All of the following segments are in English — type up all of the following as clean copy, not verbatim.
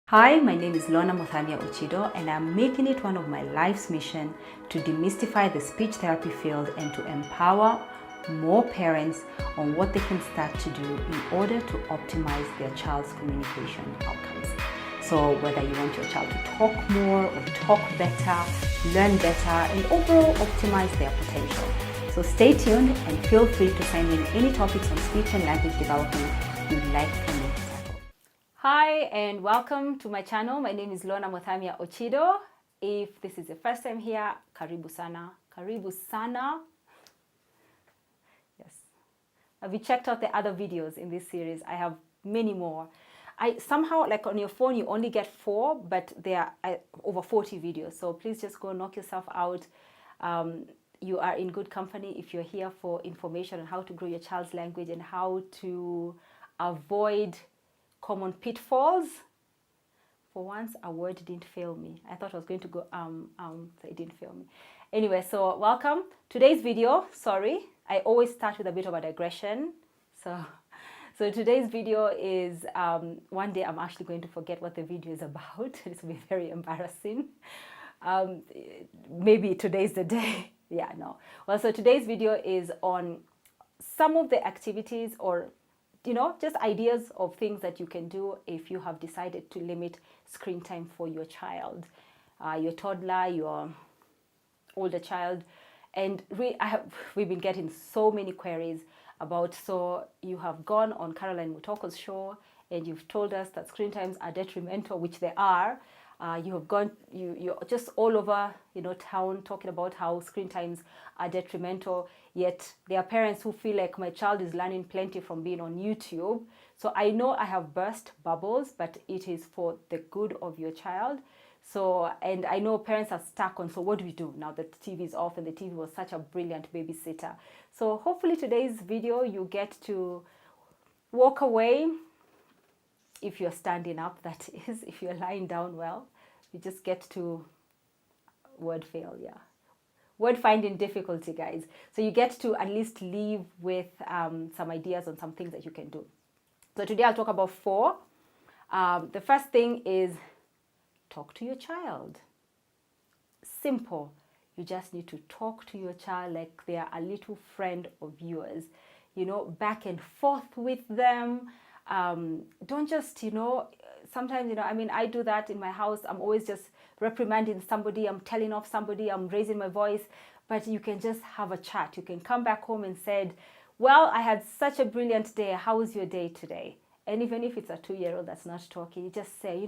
Hi, my name is Lorna Muthamia Ochido, and I'm making it one of my life's mission to demystify the speech therapy field and to empower more parents on what they can start to do in order to optimize their child's communication outcomes. So whether you want your child to talk more or talk better, learn better, and overall optimize their potential. So stay tuned and feel free to send in any topics on speech and language development you'd like for me to tackle. Hi and welcome to my channel. My name is Lorna Muthamia Ochido. If this is the first time here, karibu sana. Karibu sana. Yes. Have you checked out the other videos in this series? I have many more. I somehow, like on your phone, you only get 4, but there are over 40 videos. So please just go knock yourself out. You are in good company if you're here for information on how to grow your child's language and how to avoid common pitfalls. For once, a word didn't fail me. I thought I was going to go so it didn't fail me. Anyway, so welcome. Today's video, sorry, I always start with a bit of a digression. So today's video is, one day I'm actually going to forget what the video is about. This will be very embarrassing. Maybe today's the day. Yeah, no. Well, so today's video is on some of the activities or just ideas of things that you can do if you have decided to limit screen time for your child, your toddler, your older child. And we've been getting so many queries about, so you have gone on Caroline Mutoko's show and you've told us that screen times are detrimental, which they are. You have gone, you're just all over, town talking about how screen times are detrimental. Yet there are parents who feel like my child is learning plenty from being on YouTube. So I know I have burst bubbles, but it is for the good of your child. So, and I know parents are stuck on, so what do we do now that the TV is off and the TV was such a brilliant babysitter? So hopefully today's video, you get to walk away. If you're standing up, that is, if you're lying down, well, you just get to word finding difficulty, guys. So you get to at least leave with some ideas on some things that you can do. So today I'll talk about 4. The first thing is talk to your child. Simple. You just need to talk to your child like they are a little friend of yours. Back and forth with them. Don't just, sometimes, I do that in my house. I'm always just reprimanding somebody. I'm telling off somebody. I'm raising my voice. But you can just have a chat. You can come back home and say, well, I had such a brilliant day. How was your day today? And even if it's a 2-year-old that's not talking, you just say,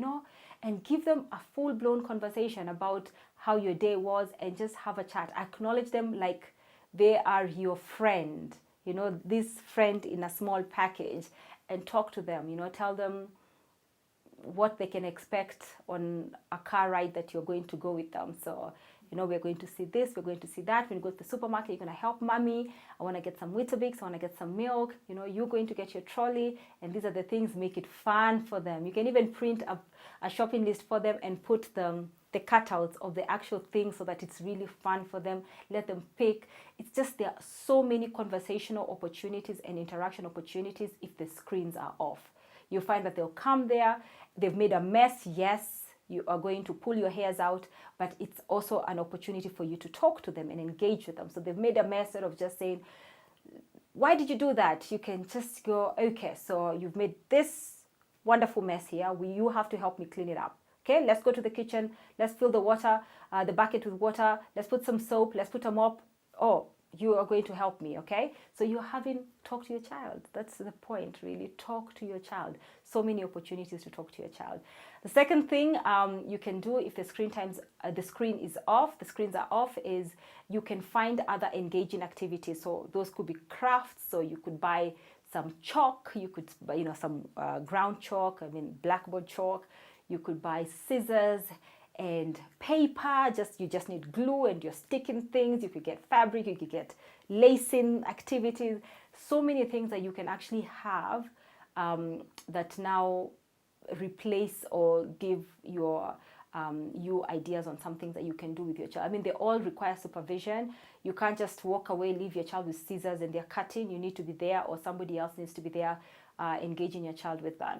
and give them a full-blown conversation about how your day was and just have a chat. Acknowledge them like they are your friend, this friend in a small package. And talk to them, tell them what they can expect on a car ride that you're going to go with them. So, we're going to see this, we're going to see that. When you go to the supermarket, you're going to help mommy. I want to get some Weetabix, I want to get some milk. You're going to get your trolley. And these are the things, make it fun for them. You can even print a shopping list for them and put the cutouts of the actual things so that it's really fun for them. Let them pick. It's just there are so many conversational opportunities and interaction opportunities if the screens are off. You find that they'll come there. They've made a mess. Yes, you are going to pull your hairs out, but it's also an opportunity for you to talk to them and engage with them. So they've made a mess instead of just saying, why did you do that? You can just go, okay, so you've made this wonderful mess here. You have to help me clean it up. Okay, let's go to the kitchen. Let's fill the water, the bucket with water. Let's put some soap. Let's put a mop. Oh, you are going to help me, okay? So you're talk to your child. That's the point, really. Talk to your child. So many opportunities to talk to your child. The second thing you can do if the screens are off, is you can find other engaging activities. So those could be crafts. So you could buy some chalk. You could buy, some ground chalk. Blackboard chalk. You could buy scissors and paper. You just need glue and you're sticking things. You could get fabric. You could get lacing activities. So many things that you can actually have that now replace or give you ideas on some things that you can do with your child. They all require supervision. You can't just walk away, leave your child with scissors and they're cutting. You need to be there, or somebody else needs to be there engaging your child with that.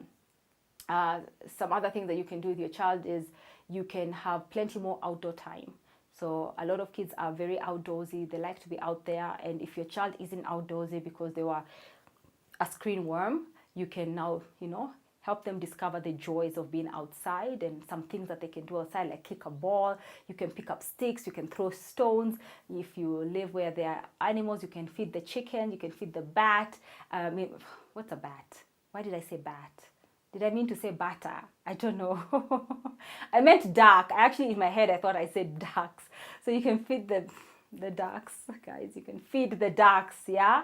Some other things that you can do with your child is you can have plenty more outdoor time. So a lot of kids are very outdoorsy. They like to be out there. And if your child isn't outdoorsy because they were a screen worm, you can now, help them discover the joys of being outside and some things that they can do outside, like kick a ball. You can pick up sticks, you can throw stones. If you live where there are animals, you can feed the chicken, you can feed the bat. What's a bat? Why did I say bat? Did I mean to say batter? I don't know. I meant duck. Actually, in my head, I thought I said ducks. So you can feed the ducks, guys. You can feed the ducks, yeah?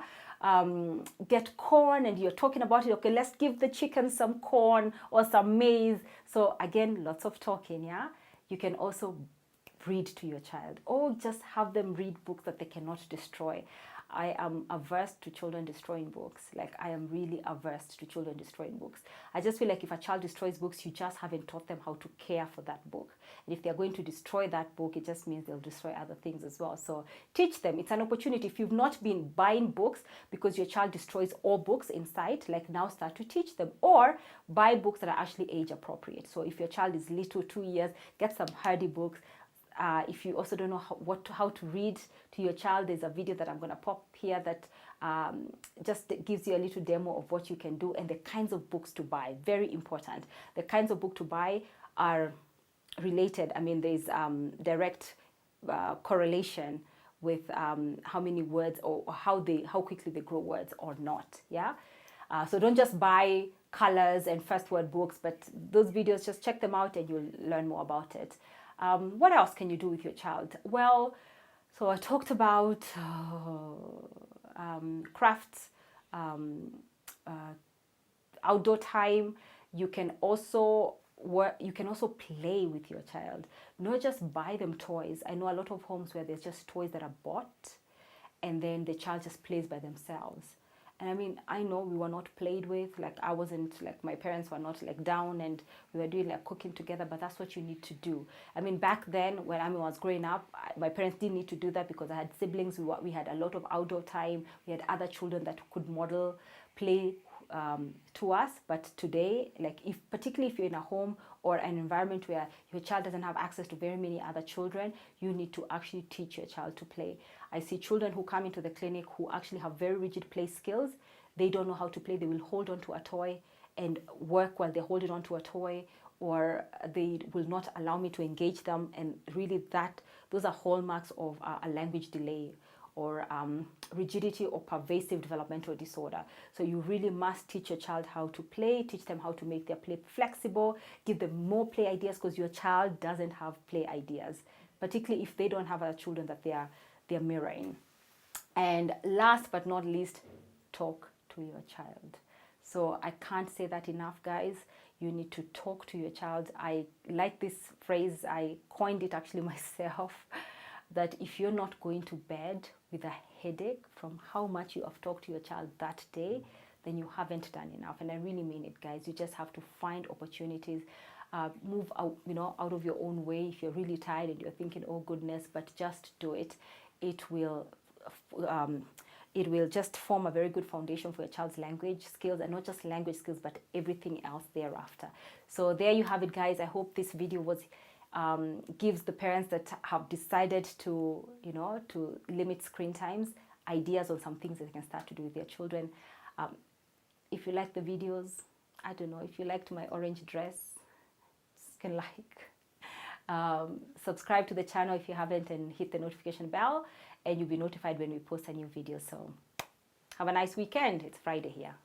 Get corn, and you're talking about it. Okay, let's give the chicken some corn or some maize. So again, lots of talking, yeah? You can also read to your child, or just have them read books that they cannot destroy. I am averse to children destroying books. Like, I am really averse to children destroying books. I just feel like if a child destroys books, you just haven't taught them how to care for that book. And if they're going to destroy that book, it just means they'll destroy other things as well. So teach them. It's an opportunity. If you've not been buying books because your child destroys all books in sight, like, now start to teach them. Or buy books that are actually age appropriate. So if your child is little, 2 years, get some hardy books. If you also don't know how to read to your child, there's a video that I'm going to pop here that just gives you a little demo of what you can do and the kinds of books to buy. Very important. The kinds of book to buy are related. I mean, there's direct correlation with how many words or how quickly they grow words or not. Yeah. So don't just buy colors and first word books, but those videos, just check them out and you'll learn more about it. What else can you do with your child? Well, so I talked about crafts, outdoor time. You can also play with your child, not just buy them toys. I know a lot of homes where there's just toys that are bought and then the child just plays by themselves. And I mean, I know we were not played with, like, I wasn't, like, my parents were not, like, down and we were doing, like, cooking together, but that's what you need to do. I mean, back then when I was growing up, my parents didn't need to do that because I had siblings. We had a lot of outdoor time. We had other children that could model play to us. But today, like, particularly if you're in a home or an environment where your child doesn't have access to very many other children, you need to actually teach your child to play. I see children who come into the clinic who actually have very rigid play skills. They don't know how to play. They will hold on to a toy and work while they're holding on to a toy, or they will not allow me to engage them. And really, those are hallmarks of a language delay or rigidity or pervasive developmental disorder. So you really must teach your child how to play, teach them how to make their play flexible, give them more play ideas, because your child doesn't have play ideas, particularly if they don't have other children that they're mirroring. And last but not least, talk to your child. So I can't say that enough, guys. You need to talk to your child. I like this phrase. I coined it actually myself, that if you're not going to bed with a headache from how much you have talked to your child that day, then you haven't done enough. And I really mean it, guys. You just have to find opportunities. Move out, out of your own way. If you're really tired and you're thinking, oh goodness, but just do it. It will just form a very good foundation for your child's language skills, and not just language skills, but everything else thereafter. So there you have it, guys. I hope this video gives the parents that have decided to limit screen times ideas on some things that they can start to do with their children. If you like the videos, I don't know, if you liked my orange dress, just can subscribe to the channel if you haven't, and hit the notification bell, and you'll be notified when we post a new video. So have a nice weekend. It's Friday here.